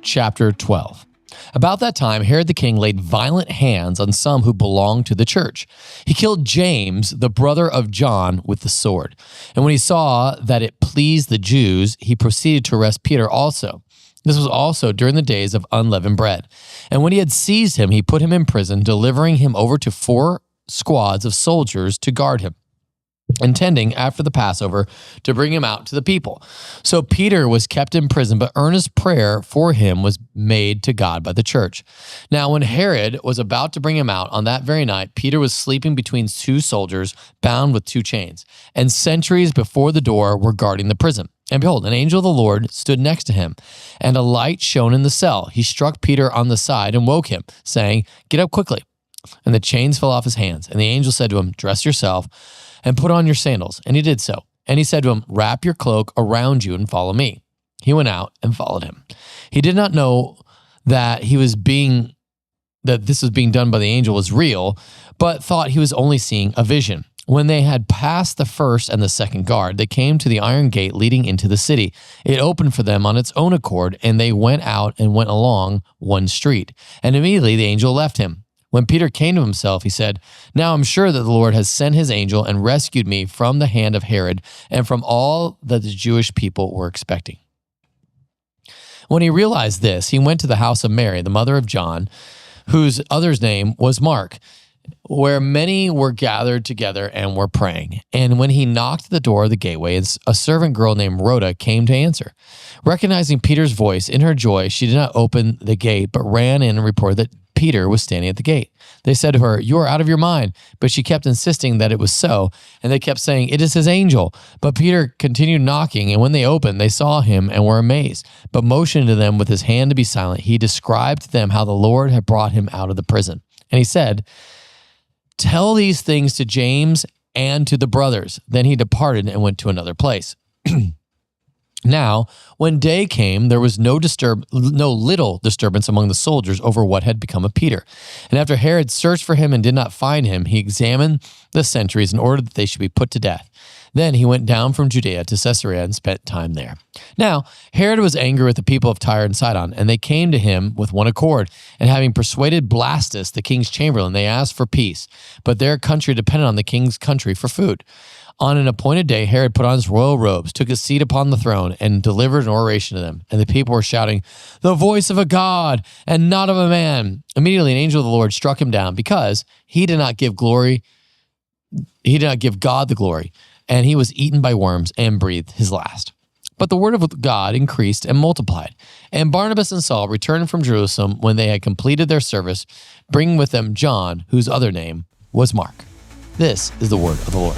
chapter 12. About that time, Herod the king laid violent hands on some who belonged to the church. He killed James, the brother of John, with the sword. And when he saw that it pleased the Jews, he proceeded to arrest Peter also. This was also during the days of unleavened bread. And when he had seized him, he put him in prison, delivering him over to 4 squads of soldiers to guard him, intending after the Passover to bring him out to the people. So Peter was kept in prison, but earnest prayer for him was made to God by the church. Now, when Herod was about to bring him out on that very night, Peter was sleeping between 2 soldiers, bound with 2 chains, and sentries before the door were guarding the prison. And behold, an angel of the Lord stood next to him, and a light shone in the cell. He struck Peter on the side and woke him, saying, "Get up quickly." And the chains fell off his hands. And the angel said to him, "Dress yourself and put on your sandals." And he did so. And he said to him, "Wrap your cloak around you and follow me." He went out and followed him. He did not know that this was being done by the angel was real, but thought he was only seeing a vision. When they had passed the first and the second guard, they came to the iron gate leading into the city. It opened for them on its own accord, and they went out and went along one street. And immediately the angel left him. When Peter came to himself, he said, "Now I'm sure that the Lord has sent his angel and rescued me from the hand of Herod and from all that the Jewish people were expecting." When he realized this, he went to the house of Mary, the mother of John, whose other's name was Mark, where many were gathered together and were praying. And when he knocked at the door of the gateway, a servant girl named Rhoda came to answer. Recognizing Peter's voice, in her joy, she did not open the gate, but ran in and reported that Peter was standing at the gate. They said to her, "You are out of your mind." But she kept insisting that it was so, and they kept saying, "It is his angel." But Peter continued knocking, and when they opened, they saw him and were amazed. But motioning to them with his hand to be silent, he described to them how the Lord had brought him out of the prison. And he said, "Tell these things to James and to the brothers." Then he departed and went to another place. Now, when day came, there was no little disturbance among the soldiers over what had become of Peter. And after Herod searched for him and did not find him, he examined the sentries and ordered that they should be put to death. Then he went down from Judea to Caesarea and spent time there. Now, Herod was angry with the people of Tyre and Sidon, and they came to him with one accord. And having persuaded Blastus, the king's chamberlain, they asked for peace. But their country depended on the king's country for food. On an appointed day, Herod put on his royal robes, took his seat upon the throne, and delivered an oration to them. And the people were shouting, "The voice of a God and not of a man." Immediately an angel of the Lord struck him down, because he did not give God the glory, and he was eaten by worms and breathed his last. But the word of God increased and multiplied. And Barnabas and Saul returned from Jerusalem when they had completed their service, bringing with them John, whose other name was Mark. This is the word of the Lord.